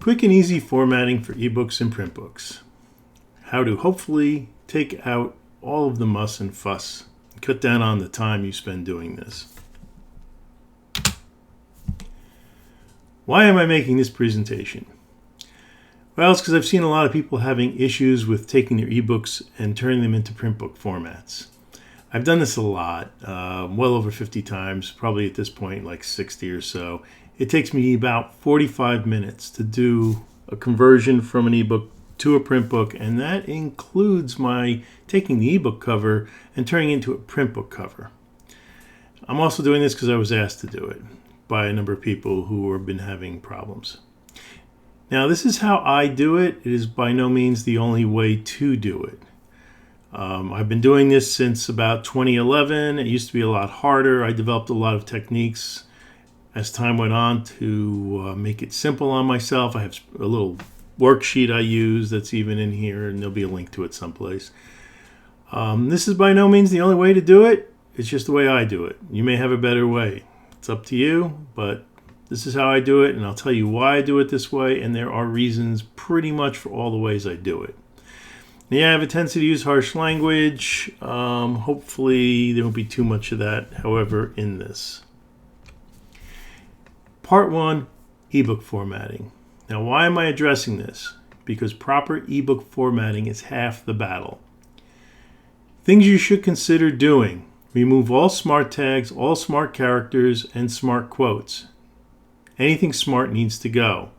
Quick and easy formatting for ebooks and print books. How to hopefully take out all of the muss and fuss. Cut down on the time you spend doing this. Why am I making this presentation? Well, it's because I've seen a lot of people having issues with taking their ebooks and turning them into print book formats. I've done this a lot, well over 50 times, probably at this point like 60 or so. It takes me about 45 minutes to do a conversion from an ebook to a print book, and that includes my taking the ebook cover and turning it into a print book cover. I'm also doing this because I was asked to do it by a number of people who have been having problems. Now, this is how I do it. It is by no means the only way to do it. I've been doing this since about 2011. It used to be a lot harder. I developed a lot of techniques as time went on to make it simple on myself. I have a little worksheet I use that's even in here, and there'll be a link to it someplace. This is by no means the only way to do it. It's just the way I do it. You may have a better way. It's up to you, but this is how I do it, and I'll tell you why I do it this way, and there are reasons pretty much for all the ways I do it. Yeah, I have a tendency to use harsh language. Hopefully there won't be too much of that, however, in this. Part 1, ebook formatting. Now, why am I addressing this? Because proper ebook formatting is half the battle. Things you should consider doing. Remove all smart tags, all smart characters, and smart quotes. Anything smart needs to go.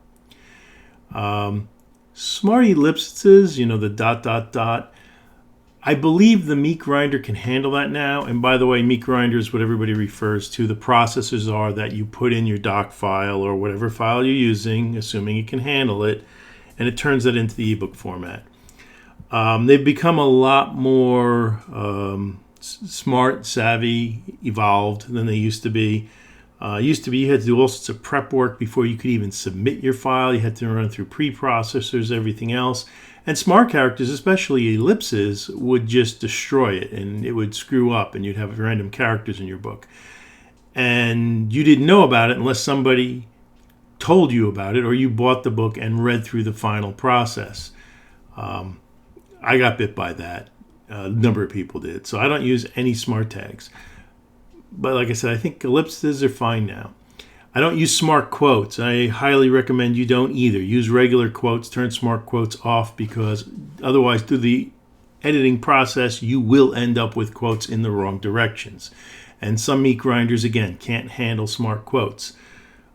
Smart ellipses, the ... I believe the meat grinder can handle that now. And by the way, meat grinder is what everybody refers to. The processors are that you put in your doc file or whatever file you're using, assuming it can handle it, and it turns that into the ebook format. They've become a lot more smart, savvy, evolved than they used to be. You had to do all sorts of prep work before you could even submit your file. You had to run through preprocessors, everything else. And smart characters, especially ellipses, would just destroy it, and it would screw up, and you'd have random characters in your book. And you didn't know about it unless somebody told you about it, or you bought the book and read through the final process. I got bit by that. A number of people did. So I don't use any smart tags. But like I said, I think ellipses are fine now. I don't use smart quotes. I highly recommend you don't either. Use regular quotes, turn smart quotes off, because otherwise through the editing process, you will end up with quotes in the wrong directions. And some meat grinders, again, can't handle smart quotes.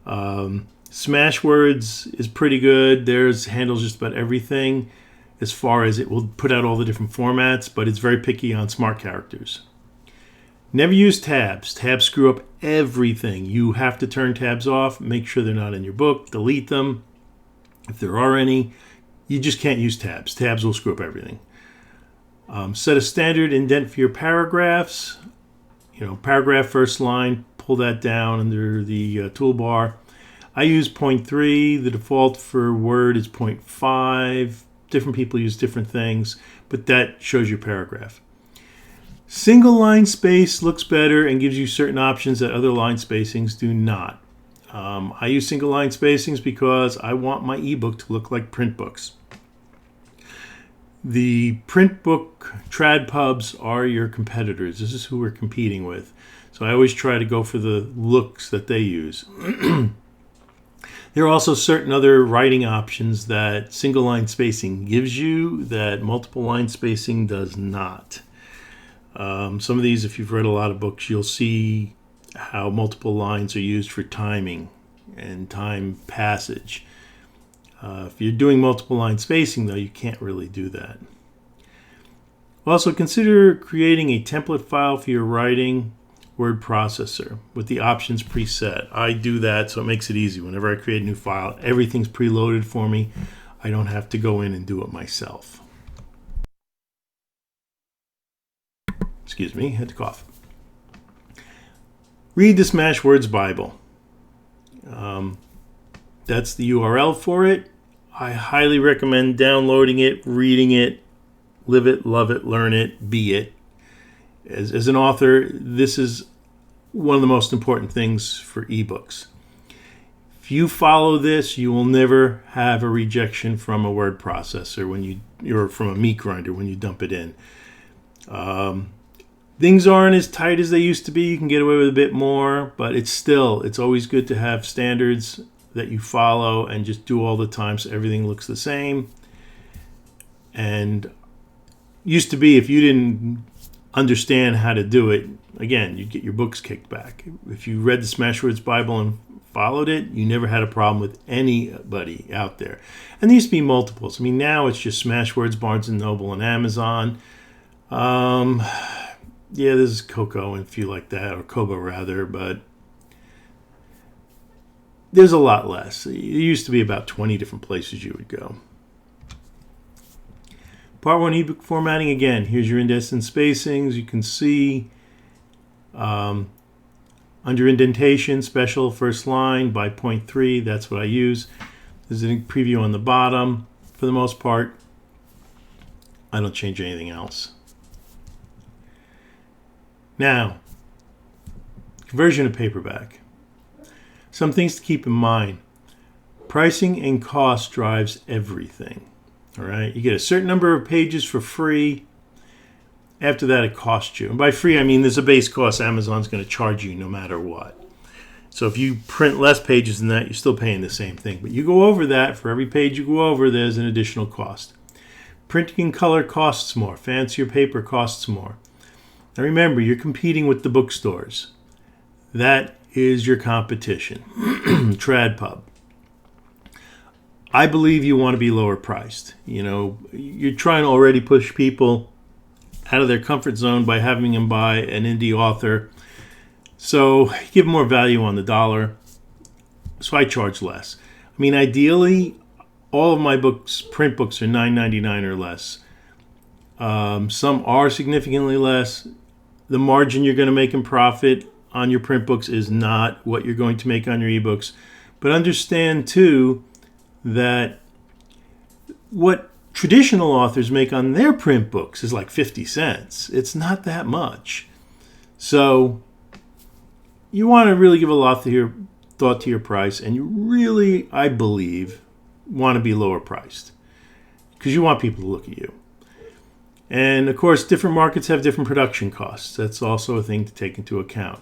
Smashwords is pretty good. Theirs handles just about everything as far as it will put out all the different formats, but it's very picky on smart characters. Never use tabs. Tabs screw up everything. You have to turn tabs off, make sure they're not in your book, delete them. If there are any, you just can't use tabs. Tabs will screw up everything. Set a standard indent for your paragraphs. Paragraph first line, pull that down under the toolbar. I use 0.3. The default for Word is 0.5. Different people use different things, but that shows your paragraph. Single line space looks better and gives you certain options that other line spacings do not. I use single line spacings because I want my ebook to look like print books. The print book trad pubs are your competitors. This is who we're competing with. So I always try to go for the looks that they use. There are also certain other writing options that single line spacing gives you that multiple line spacing does not. Some of these, if you've read a lot of books, you'll see how multiple lines are used for timing and time passage. If you're doing multiple line spacing, though, you can't really do that. Also, consider creating a template file for your writing word processor with the options preset. I do that so it makes it easy. Whenever I create a new file, everything's preloaded for me. I don't have to go in and do it myself. Excuse me, had to cough. Read the Smashwords Bible. That's the URL for it. I highly recommend downloading it, reading it, live it, love it, learn it, be it. As an author, this is one of the most important things for ebooks. If If you follow this, you will never have a rejection from a word processor or from a meat grinder when you dump it in. Things aren't as tight as they used to be. You can get away with a bit more, but it's always good to have standards that you follow and just do all the time so everything looks the same. And used to be, if you didn't understand how to do it, again, you'd get your books kicked back. If you read the Smashwords Bible and followed it, you never had a problem with anybody out there. And there used to be multiples. I mean, now it's just Smashwords, Barnes & Noble, and Amazon. Yeah, there's Coco and a few like that, or Kobo rather, but there's a lot less. It used to be about 20 different places you would go. Part 1 ebook formatting. Again, here's your indents and spacings. You can see under indentation, special first line by 0.3. That's what I use. There's a preview on the bottom. For the most part, I don't change anything else. Now, conversion to paperback. Some things to keep in mind. Pricing and cost drives everything. All right, you get a certain number of pages for free. After that, it costs you. And by free, I mean there's a base cost Amazon's going to charge you no matter what. So if you print less pages than that, you're still paying the same thing. But you go over that, for every page you go over, there's an additional cost. Printing in color costs more. Fancier paper costs more. Now remember, you're competing with the bookstores. That is your competition. TradPub. I believe you want to be lower priced. You know, you're trying to already push people out of their comfort zone by having them buy an indie author. So give more value on the dollar. So I charge less. I mean, ideally, all of my books, print books, are $9.99 or less. Some are significantly less. The margin you're going to make in profit on your print books is not what you're going to make on your ebooks. But understand, too, that what traditional authors make on their print books is like 50 cents. It's not that much. So you want to really give a lot of your thought to your price, and you really, I believe, want to be lower priced because you want people to look at you. And of course, different markets have different production costs. That's also a thing to take into account.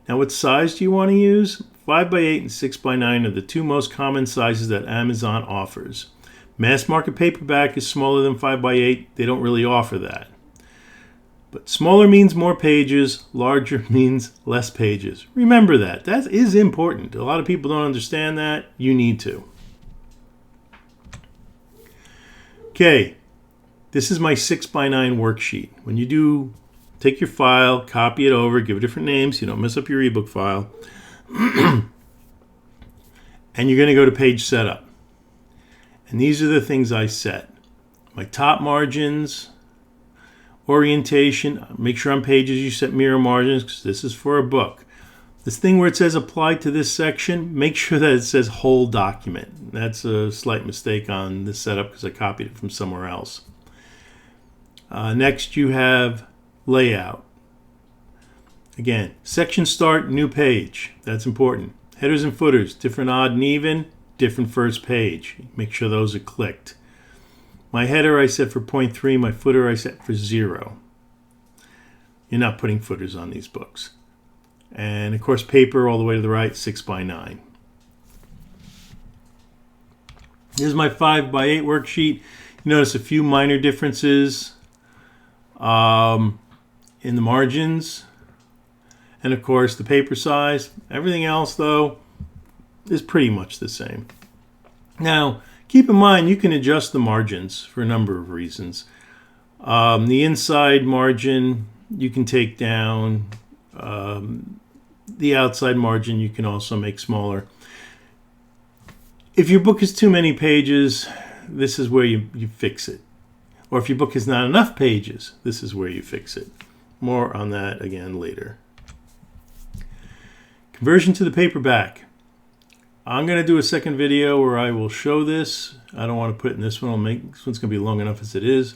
Now, what size do you want to use? 5x8 and 6x9 are the two most common sizes that Amazon offers. Mass market paperback is smaller than 5x8. They don't really offer that. But smaller means more pages, larger means less pages. Remember that. That is important. A lot of people don't understand that. You need to. Okay, this is my 6x9 worksheet. When you do, take your file, copy it over, give it different names, you don't mess up your ebook file. And you're going to go to page setup. And these are the things I set. My top margins, orientation. Make sure on pages you set mirror margins because this is for a book. This thing where it says apply to this section, make sure that it says whole document. That's a slight mistake on this setup because I copied it from somewhere else. Next you have layout. Again, section start, new page. That's important. Headers and footers, different odd and even, different first page. Make sure those are clicked. My header I set for 0.3, my footer I set for 0. You're not putting footers on these books. And of course, paper all the way to the right, 6x9. Here's my 5x8 worksheet. You notice a few minor differences in the margins. And of course, the paper size. Everything else, though, is pretty much the same. Now, keep in mind, you can adjust the margins for a number of reasons. The inside margin you can take down. The outside margin you can also make smaller. If your book is too many pages, this is where you fix it. Or if your book has not enough pages, this is where you fix it. More on that again later. Conversion to the paperback. I'm going to do a second video where I will show this. I don't want to put it in this one. This one's going to be long enough as it is.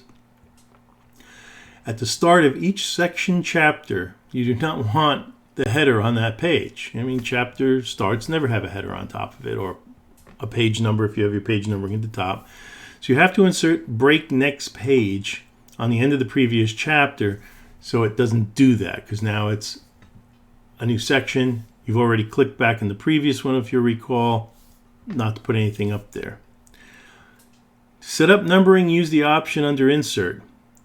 At the start of each section chapter, you do not want the header on that page. I mean, chapter starts never have a header on top of it, or a page number if you have your page numbering at the top. So you have to insert break next page on the end of the previous chapter so it doesn't do that, because now it's a new section. You've already clicked back in the previous one, if you recall, not to put anything up there. To set up numbering, use the option under Insert.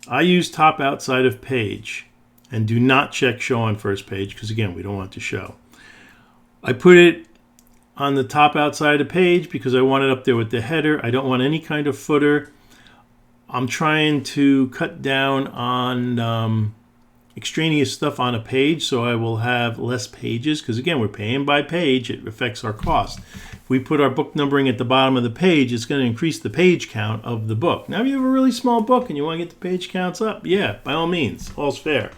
I use top outside of page and do not check show on first page because, again, we don't want to show. I put it on the top outside of page because I want it up there with the header. I don't want any kind of footer. I'm trying to cut down on extraneous stuff on a page, so I will have less pages because, again, we're paying by page. It affects our cost. If we put our book numbering at the bottom of the page, it's going to increase the page count of the book. Now, if you have a really small book and you want to get the page counts up, yeah, by all means, all's fair.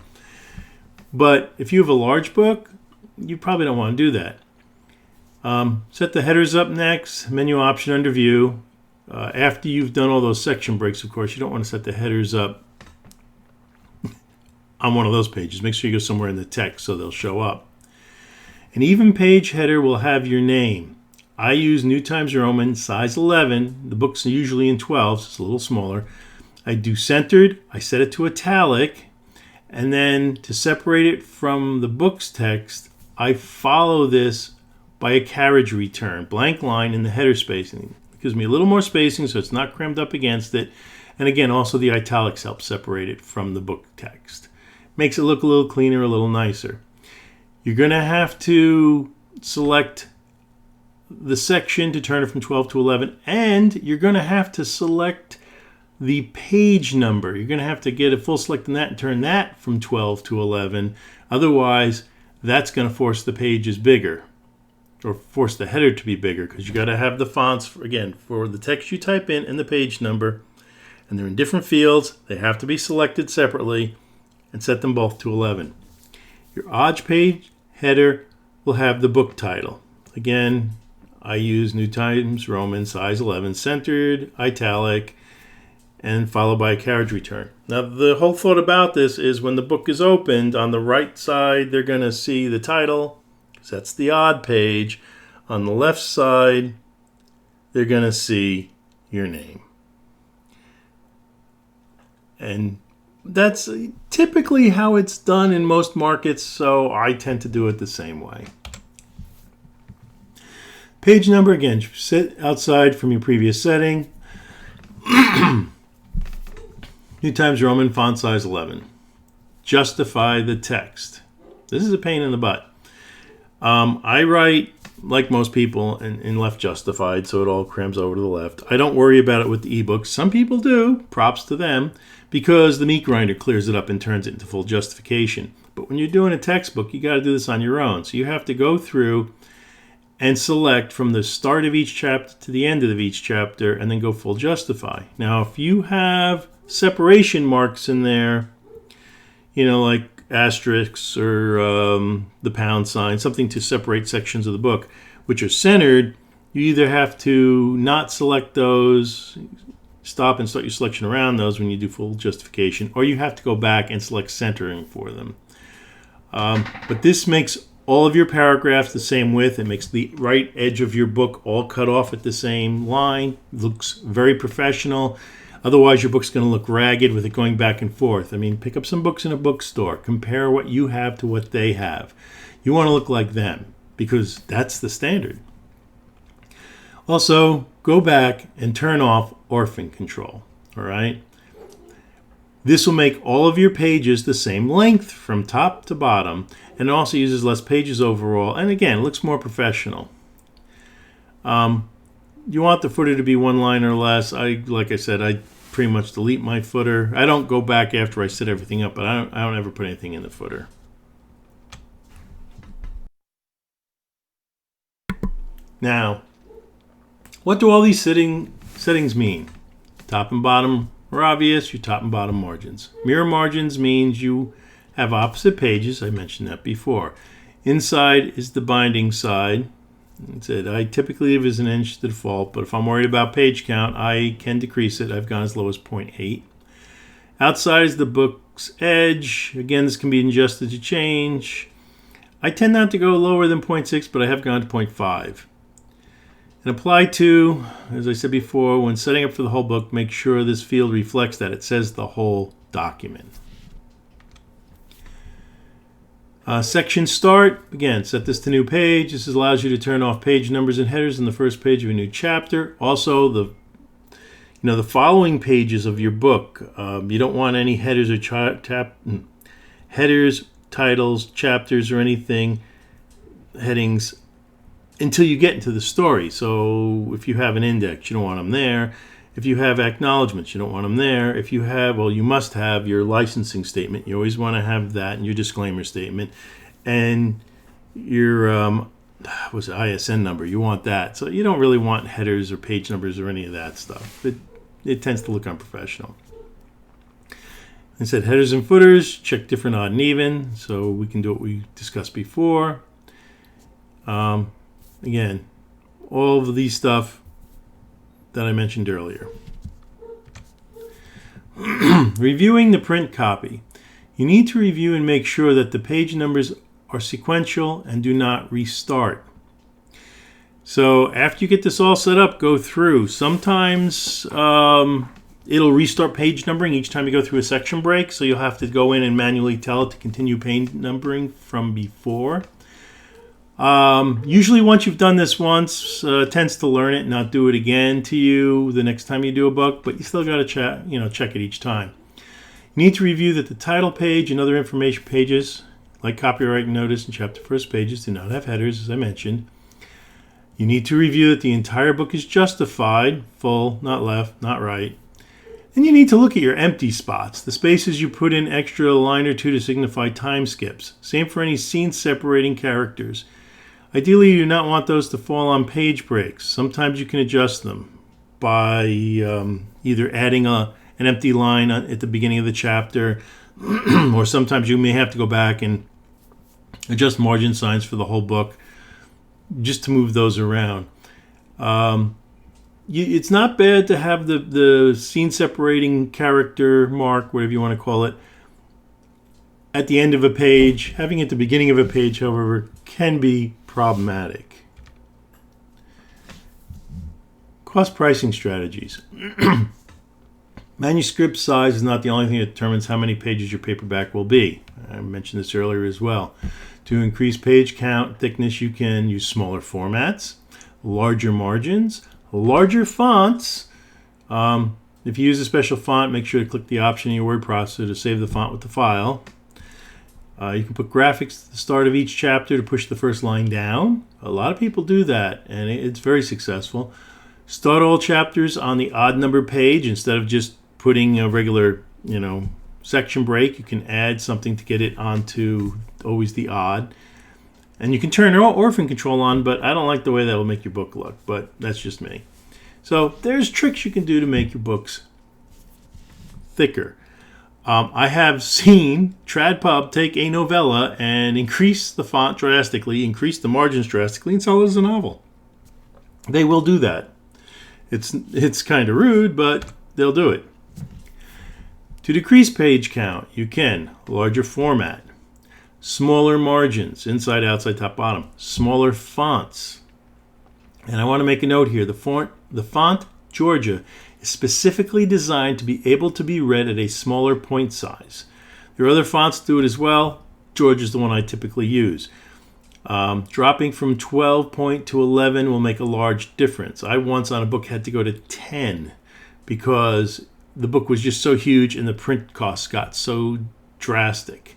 But if you have a large book, you probably don't want to do that. Set the headers up next, menu option under View. After you've done all those section breaks, of course, you don't want to set the headers up on one of those pages. Make sure you go somewhere in the text so they'll show up. An even page header will have your name. I use New Times Roman, size 11. The book's usually in 12, so it's a little smaller. I do centered. I set it to italic. And then to separate it from the book's text, I follow this by a carriage return, blank line in the header spacing. It gives me a little more spacing so it's not crammed up against it. And again, also the italics help separate it from the book text. Makes it look a little cleaner, a little nicer. You're going to have to select the section to turn it from 12 to 11, and you're going to have to select the page number. You're going to have to get a full select on that and turn that from 12 to 11. Otherwise, that's going to force the pages bigger, or force the header to be bigger, because you got to have the fonts, again, for the text you type in and the page number. And they're in different fields. They have to be selected separately, and set them both to 11. Your odd page header will have the book title. Again, I use New Times Roman, size 11, centered, italic, and followed by a carriage return. Now, the whole thought about this is when the book is opened, on the right side, they're going to see the title, because that's the odd page. On the left side, they're going to see your name. And that's typically how it's done in most markets, so I tend to do it the same way. Page number, again, sit outside from your previous setting. New Times Roman, font size 11. Justify the text. This is a pain in the butt. I write, like most people, in left justified, so it all crams over to the left. I don't worry about it with the ebooks. Some people do, props to them, because the meat grinder clears it up and turns it into full justification. But when you're doing a textbook, you got to do this on your own. So you have to go through and select from the start of each chapter to the end of each chapter, and then go full justify. Now, if you have separation marks in there, like asterisks or the pound sign, something to separate sections of the book, which are centered, you either have to not select those, stop and start your selection around those when you do full justification, or you have to go back and select centering for them. But this makes all of your paragraphs the same width. It makes the right edge of your book all cut off at the same line. It looks very professional. Otherwise, your book's going to look ragged with it going back and forth. I mean, pick up some books in a bookstore. Compare what you have to what they have. You want to look like them because that's the standard. Also, go back and turn off orphan control. All right? This will make all of your pages the same length from top to bottom, and it also uses less pages overall. And again, it looks more professional. You want the footer to be one line or less. Like I said, I pretty much delete my footer. I don't go back after I set everything up, but I don't ever put anything in the footer. Now, what do all these settings mean? Top and bottom are obvious, your top and bottom margins. Mirror margins means you have opposite pages. I mentioned that before. Inside is the binding side. I typically leave as an inch to default, but if I'm worried about page count, I can decrease it. I've gone as low as 0.8. Outside is the book's edge. Again, this can be adjusted to change. I tend not to go lower than 0.6, but I have gone to 0.5. And apply to, as I said before, when setting up for the whole book, make sure this field reflects that. It says the whole document. Section start, again, set this to new page. This allows you to turn off page numbers and headers in the first page of a new chapter. Also, the following pages of your book, you don't want any headers or headers, titles, chapters, or anything, headings, until you get into the story. So if you have an index, you don't want them there. If you have acknowledgments, you don't want them there. If you have, well, you must have your licensing statement. You always want to have that, and your disclaimer statement, and your ISN number. You want that. So you don't really want headers or page numbers or any of that stuff. It tends to look unprofessional. I said headers and footers, check different, odd, and even, so we can do what we discussed before. Again, all of these stuff that I mentioned earlier. Reviewing the print copy. You need to review and make sure that the page numbers are sequential and do not restart. So after you get this all set up, go through. Sometimes it'll restart page numbering each time you go through a section break, so you'll have to go in and manually tell it to continue page numbering from before. Usually once you've done this once, it tends to learn it and not do it again to you the next time you do a book, but you still got to check it each time. You need to review that the title page and other information pages, like copyright notice and chapter first pages, do not have headers, as I mentioned. You need to review that the entire book is justified, full, not left, not right. And you need to look at your empty spots, the spaces you put in extra line or two to signify time skips. Same for any scene separating characters. Ideally, you do not want those to fall on page breaks. Sometimes you can adjust them by either adding an empty line at the beginning of the chapter, or sometimes you may have to go back and adjust margin signs for the whole book just to move those around. It's not bad to have the scene separating character mark, whatever you want to call it, at the end of a page. Having it at the beginning of a page, however, can be problematic. Cost pricing strategies. Manuscript size is not the only thing that determines how many pages your paperback will be. I mentioned this earlier as well. To increase page count, thickness, you can use smaller formats, larger margins, larger fonts. If you use a special font, make sure to click the option in your word processor to save the font with the file. You can put graphics at the start of each chapter to push the first line down. A lot of people do that, and it's very successful. Start all chapters on the odd number page instead of just putting a regular, section break. You can add something to get it onto always the odd. And you can turn orphan control on, but I don't like the way that will make your book look, but that's just me. So there's tricks you can do to make your books thicker. I have seen TradPub take a novella and increase the font drastically, increase the margins drastically, and sell it as a novel. They will do that. It's kind of rude, but they'll do it. To decrease page count, you can larger format, smaller margins, inside, outside, top, bottom, smaller fonts. And I want to make a note here. The font Georgia is specifically designed to be able to be read at a smaller point size. There are other fonts that do it as well. Georgia is the one I typically use. Dropping from 12 point to 11 will make a large difference. I once on a book had to go to 10 because the book was just so huge and the print costs got so drastic.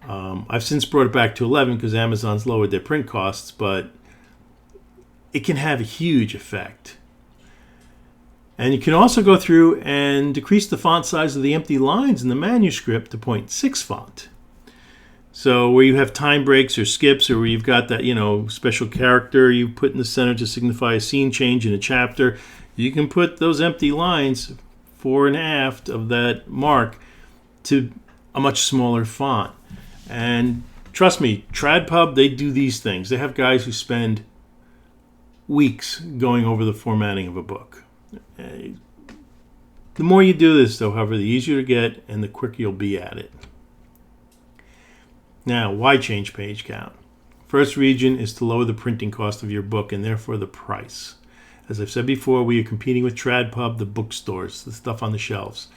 I've since brought it back to 11 because Amazon's lowered their print costs, but it can have a huge effect. And you can also go through and decrease the font size of the empty lines in the manuscript to 0.6 font. So where you have time breaks or skips, or where you've got that, special character you put in the center to signify a scene change in a chapter, you can put those empty lines fore and aft of that mark to a much smaller font. And trust me, TradPub, they do these things. They have guys who spend weeks going over the formatting of a book. The more you do this, though, however, the easier to get and the quicker you'll be at it. Now, why change page count? First reason is to lower the printing cost of your book and therefore the price. As I've said before, we are competing with TradPub, the bookstores, the stuff on the shelves.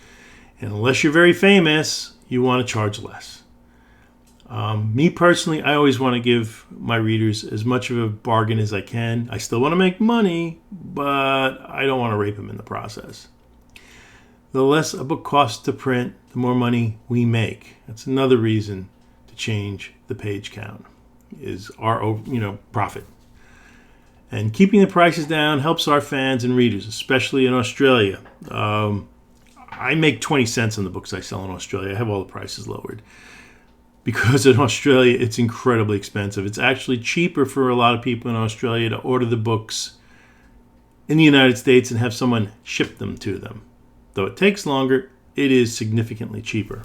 And unless you're very famous, you want to charge less. Me personally, I always want to give my readers as much of a bargain as I can. I still want to make money, but I don't want to rape them in the process. The less a book costs to print, the more money we make. That's another reason to change the page count, is our profit. And keeping the prices down helps our fans and readers, especially in Australia. I make 20 cents on the books I sell in Australia. I have all the prices lowered. Because in Australia, it's incredibly expensive. It's actually cheaper for a lot of people in Australia to order the books in the United States and have someone ship them to them. Though it takes longer, it is significantly cheaper.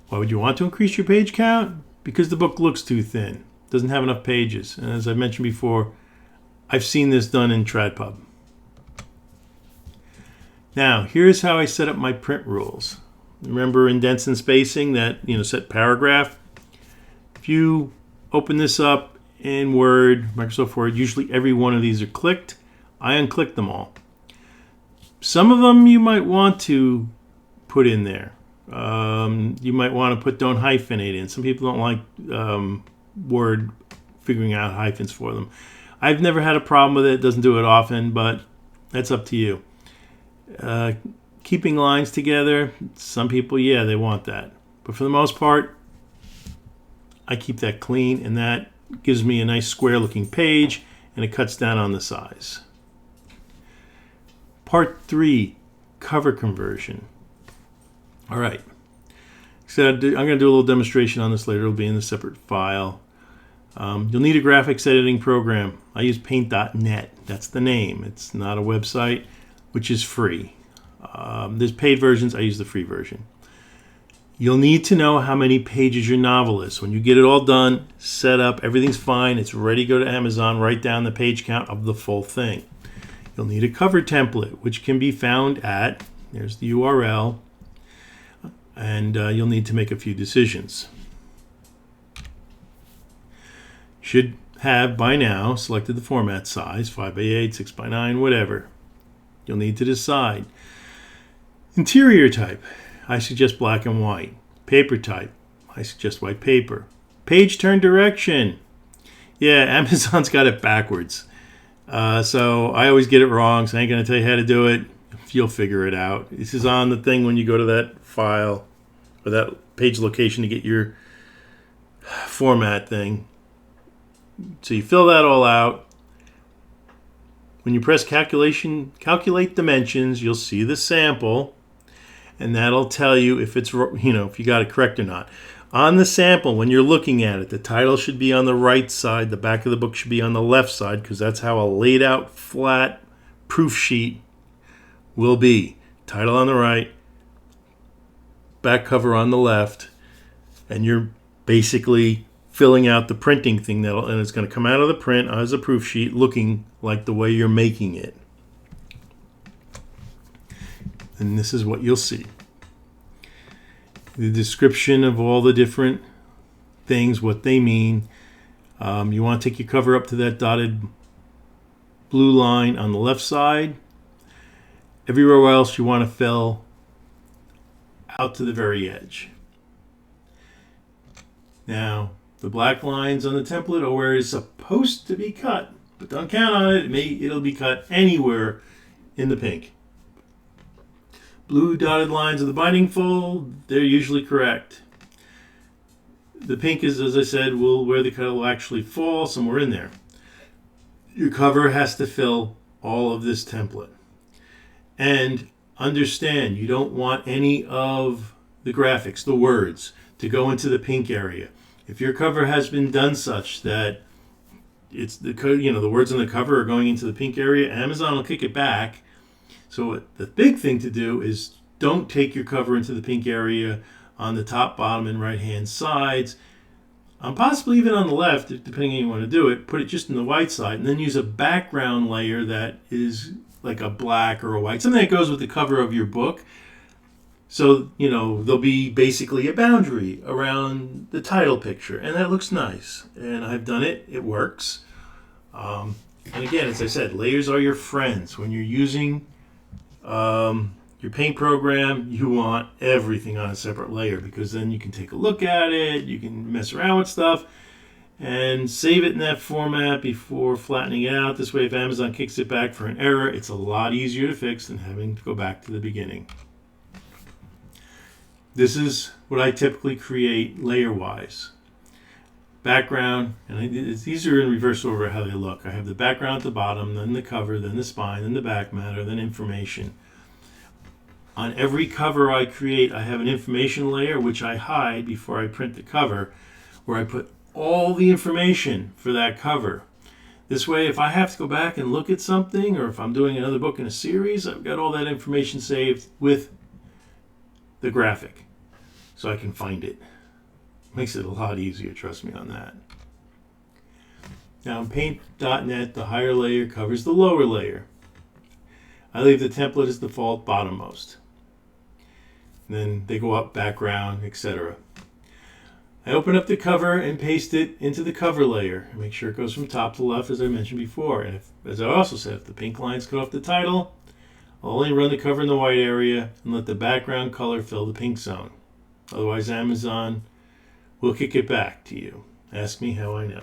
Why would you want to increase your page count? Because the book looks too thin. Doesn't have enough pages. And as I mentioned before, I've seen this done in TradPub. Now, here's how I set up my print rules. Remember indents and spacing, that set paragraph? If you open this up in Word, Microsoft Word, usually every one of these are clicked. I unclick them all. Some of them you might want to put in there. You might want to put don't hyphenate in. Some people don't like Word figuring out hyphens for them. I've never had a problem with it. It doesn't do it often, but that's up to you. Keeping lines together, some people, they want that. But for the most part, I keep that clean, and that gives me a nice square-looking page, and it cuts down on the size. Part 3, cover conversion. All right. So I'm going to do a little demonstration on this later. It'll be in a separate file. You'll need a graphics editing program. I use paint.net. That's the name. It's not a website, which is free. There's paid versions. I use the free version. You'll need to know how many pages your novel is. When you get it all done, set up, everything's fine, it's ready to go to Amazon, write down the page count of the full thing. You'll need a cover template, which can be found at, there's the URL, and you'll need to make a few decisions. Should have by now selected the format size, 5x8, 6x9, whatever. You'll need to decide. Interior type, I suggest black and white. Paper type, I suggest white paper. Page turn direction. Yeah, Amazon's got it backwards. So I always get it wrong, so I ain't going to tell you how to do it. You'll figure it out. This is on the thing when you go to that file or that page location to get your format thing. So you fill that all out. When you press calculate dimensions, you'll see the sample, and that'll tell you if it's, if you got it correct or not. On the sample, when you're looking at it, the title should be on the right side, the back of the book should be on the left side, because that's how a laid out flat proof sheet will be. Title on the right, back cover on the left, and you're basically filling out the printing thing, and it's going to come out of the print as a proof sheet looking like the way you're making it. And this is what you'll see. The description of all the different things, what they mean. You want to take your cover up to that dotted blue line on the left side. Everywhere else you want to fill out to the very edge. Now, the black lines on the template are where it's supposed to be cut, but don't count on it. It'll be cut anywhere in the pink. Blue dotted lines of the binding fold, they're usually correct. The pink is, as I said, where the cut will actually fall, somewhere in there. Your cover has to fill all of this template. And understand, you don't want any of the graphics, the words, to go into the pink area. If your cover has been done such that it's the words on the cover are going into the pink area, Amazon will kick it back. So the big thing to do is don't take your cover into the pink area on the top, bottom, and right-hand sides. Possibly even on the left, depending on how you want to do it. Put it just in the white side, and then use a background layer that is like a black or a white, something that goes with the cover of your book. So, there'll be basically a boundary around the title picture, and that looks nice. And I've done it. It works. And again, as I said, layers are your friends. When you're using your paint program, you want everything on a separate layer, because then you can take a look at it, you can mess around with stuff, and save it in that format before flattening it out. This way, if Amazon kicks it back for an error, it's a lot easier to fix than having to go back to the beginning. This is what I typically create layer-wise. Background, and these are in reverse order how they look. I have the background at the bottom, then the cover, then the spine, then the back matter, then information. On every cover I create, I have an information layer, which I hide before I print the cover, where I put all the information for that cover. This way, if I have to go back and look at something, or if I'm doing another book in a series, I've got all that information saved with the graphic, so I can find it. Makes it a lot easier, trust me on that. Now in Paint.net, the higher layer covers the lower layer. I leave the template as default bottommost. And then they go up, background, etc. I open up the cover and paste it into the cover layer. Make sure it goes from top to left, as I mentioned before. And as I also said, if the pink lines cut off the title, I'll only run the cover in the white area and let the background color fill the pink zone. Otherwise, Amazon will kick it back to you. Ask me how I know.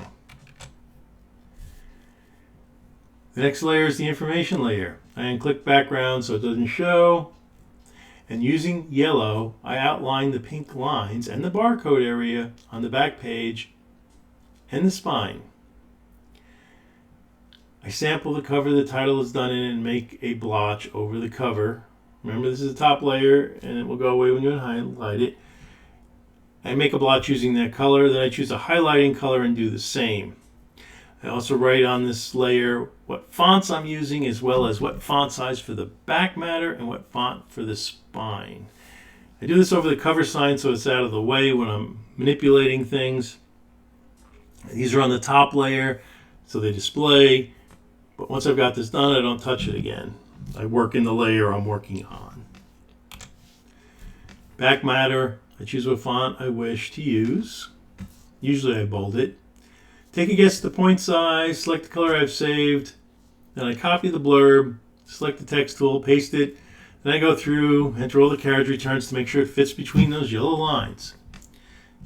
The next layer is the information layer. I unclick background so it doesn't show. And using yellow, I outline the pink lines and the barcode area on the back page and the spine. I sample the cover the title is done in and make a blotch over the cover. Remember, this is the top layer, and it will go away when you highlight it. I make a blotch using that color, then I choose a highlighting color and do the same. I also write on this layer what fonts I'm using, as well as what font size for the back matter and what font for the spine. I do this over the cover sign so it's out of the way when I'm manipulating things. These are on the top layer, so they display. But once I've got this done, I don't touch it again. I work in the layer I'm working on. Back matter, I choose what font I wish to use. Usually I bold it. Take a guess at the point size, select the color I've saved, then I copy the blurb, select the text tool, paste it, then I go through, enter all the carriage returns to make sure it fits between those yellow lines.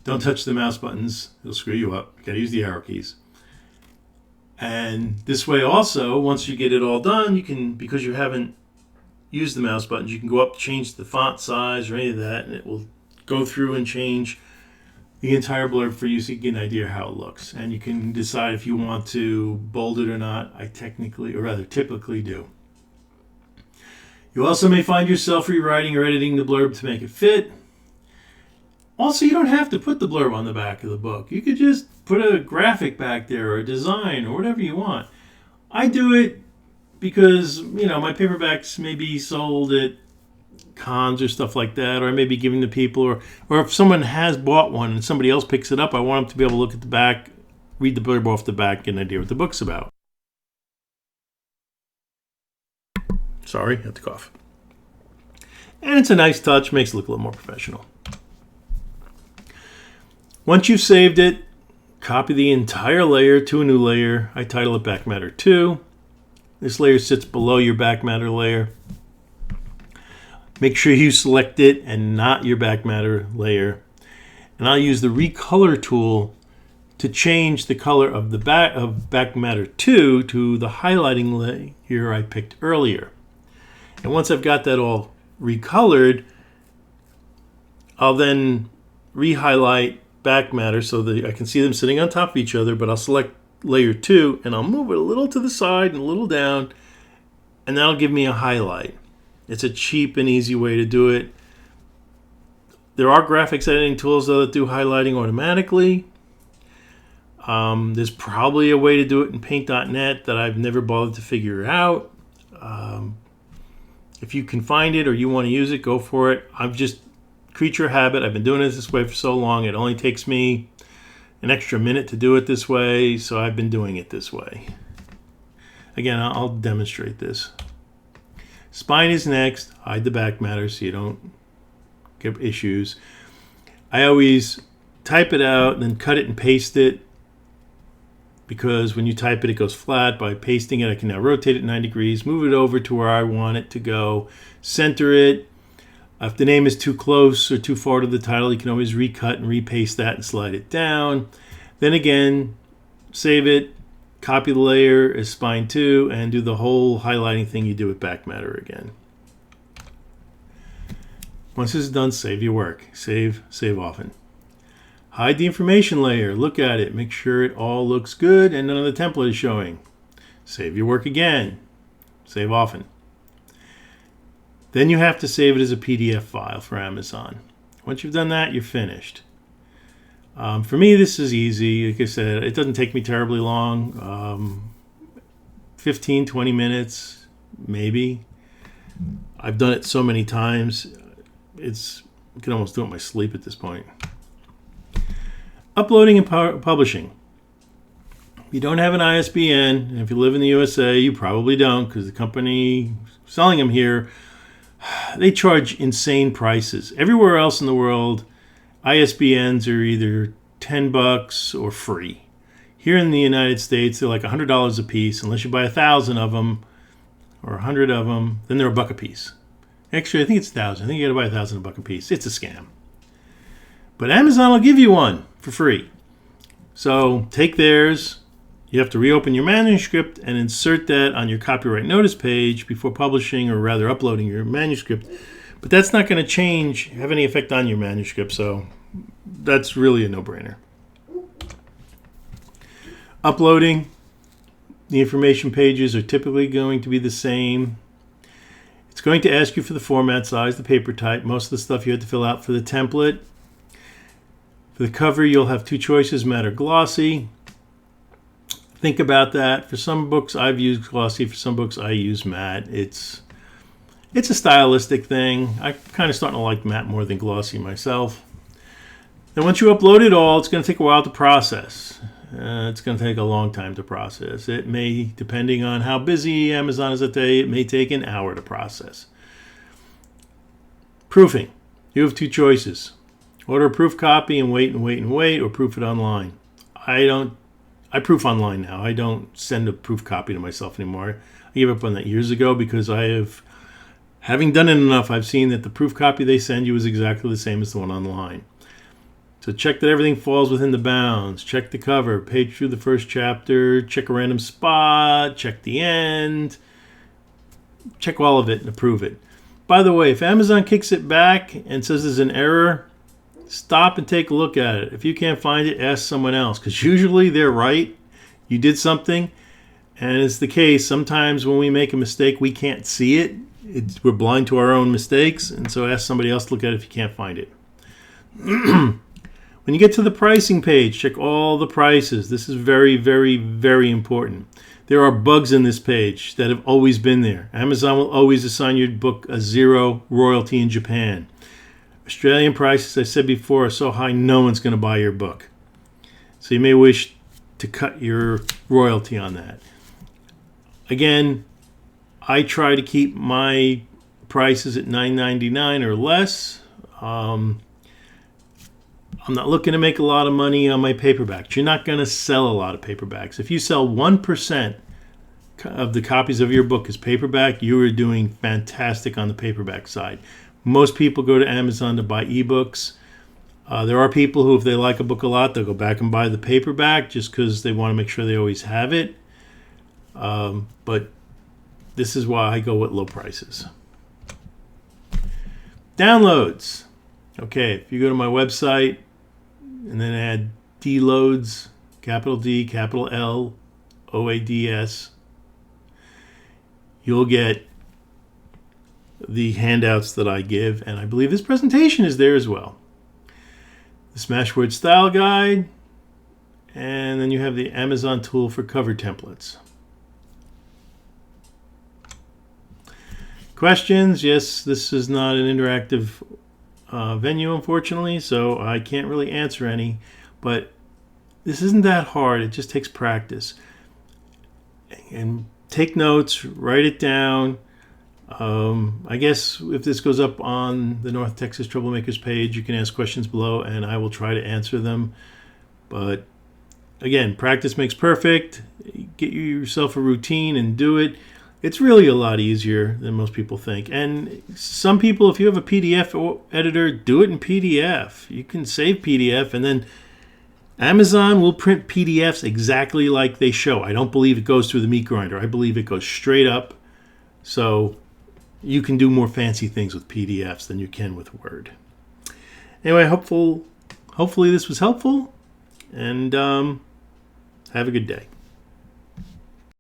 Don't touch the mouse buttons, it'll screw you up. You gotta use the arrow keys. And this way also, once you get it all done, you can, because you haven't used the mouse buttons, you can go up, change the font size or any of that, and it will go through and change the entire blurb for you so you get an idea how it looks. And you can decide if you want to bold it or not. I typically do. You also may find yourself rewriting or editing the blurb to make it fit. Also, you don't have to put the blurb on the back of the book. You could just put a graphic back there or a design or whatever you want. I do it because, my paperbacks may be sold at cons or stuff like that, or I may be giving to people, or if someone has bought one and somebody else picks it up, I want them to be able to look at the back, read the blurb off the back, get an idea what the book's about. Sorry, I had to cough. And it's a nice touch, makes it look a little more professional. Once you've saved it, copy the entire layer to a new layer. I title it Back Matter 2. This layer sits below your Back Matter layer. Make sure you select it and not your back matter layer. And I'll use the recolor tool to change the color of the back matter 2 to the highlighting layer I picked earlier. And once I've got that all recolored, I'll then re-highlight back matter so that I can see them sitting on top of each other, but I'll select layer 2 and I'll move it a little to the side and a little down, and that'll give me a highlight. It's a cheap and easy way to do it. There are graphics editing tools, though, that do highlighting automatically. There's probably a way to do it in Paint.net that I've never bothered to figure out. If you can find it or you want to use it, go for it. I'm just creature habit. I've been doing it this way for so long. It only takes me an extra minute to do it this way, so I've been doing it this way. Again, I'll demonstrate this. Spine is next. Hide the back matter so you don't issues. I always type it out and then cut it and paste it, because when you type it, it goes flat. By pasting it, I can now rotate it 90 degrees, move it over to where I want it to go, center it. If the name is too close or too far to the title, you can always recut and repaste that and slide it down. Then again, save it, copy the layer as spine 2, and do the whole highlighting thing you do with back matter again. Once this is done, save your work. Save often. Hide the information layer. Look at it. Make sure it all looks good and none of the template is showing. Save your work again. Save often. Then you have to save it as a PDF file for Amazon. Once you've done that, you're finished. For me, this is easy. Like I said, it doesn't take me terribly long. 15, 20 minutes, maybe. I've done it so many times. I can almost do it in my sleep at this point. Uploading and publishing. If you don't have an ISBN, and if you live in the USA, you probably don't, because the company selling them here, they charge insane prices. Everywhere else in the world, ISBNs are either $10 or free. Here in the United States, they're like $100 a piece. Unless you buy 1,000 of them or 100 of them, then they're $1 a piece. Actually, I think it's 1,000. I think you got to buy 1,000 $1 a piece. It's a scam. But Amazon will give you one for free. So take theirs. You have to reopen your manuscript and insert that on your copyright notice page before publishing, or rather uploading your manuscript. But that's not going to have any effect on your manuscript, so that's really a no-brainer. Uploading. The information pages are typically going to be the same. It's going to ask you for the format size, the paper type. Most of the stuff you had to fill out for the template. For the cover, you'll have two choices, matte or glossy. Think about that. For some books, I've used glossy. For some books, I use matte. It's a stylistic thing. I'm kind of starting to like matte more than glossy myself. Then once you upload it all, it's going to take a while to process. It's going to take a long time to process. It may, depending on how busy Amazon is that day, it may take an hour to process. Proofing. You have two choices. Order a proof copy and wait, or proof it online. I proof online now. I don't send a proof copy to myself anymore. I gave up on that years ago because having done it enough, I've seen that the proof copy they send you is exactly the same as the one online. So check that everything falls within the bounds. Check the cover, page through the first chapter, check a random spot, check the end, check all of it and approve it. By the way, if Amazon kicks it back and says there's an error, stop and take a look at it. If you can't find it, ask someone else, because usually they're right. You did something, and it's the case. Sometimes when we make a mistake, we can't see it. We're blind to our own mistakes, and so ask somebody else to look at it if you can't find it. When you get to the pricing page, check all the prices. This is very, very, very important. There are bugs in this page that have always been there. Amazon will always assign your book a 0 royalty in Japan. Australian prices, I said before, are so high no one's going to buy your book. So you may wish to cut your royalty on that. Again, I try to keep my prices at $9.99 or less. I'm not looking to make a lot of money on my paperbacks. You're not going to sell a lot of paperbacks. If you sell 1% of the copies of your book as paperback, you are doing fantastic on the paperback side. Most people go to Amazon to buy ebooks. There are people who, if they like a book a lot, they'll go back and buy the paperback just because they want to make sure they always have it. But this is why I go with low prices. Downloads. Okay, if you go to my website and then add DLoads, capital D, capital L, OADS, you'll get the handouts that I give, and I believe this presentation is there as well. The Smashword Style Guide, and then you have the Amazon tool for cover templates. Questions? Yes, this is not an interactive venue, unfortunately, so I can't really answer any, but this isn't that hard. It just takes practice. And take notes, write it down. I guess if this goes up on the North Texas Troublemakers page, you can ask questions below and I will try to answer them. But again, practice makes perfect. Get yourself a routine and do it. It's really a lot easier than most people think. And some people, if you have a PDF editor, do it in PDF. You can save PDF, and then Amazon will print PDFs exactly like they show. I don't believe it goes through the meat grinder. I believe it goes straight up. So you can do more fancy things with PDFs than you can with Word. Anyway, hopefully this was helpful, and have a good day.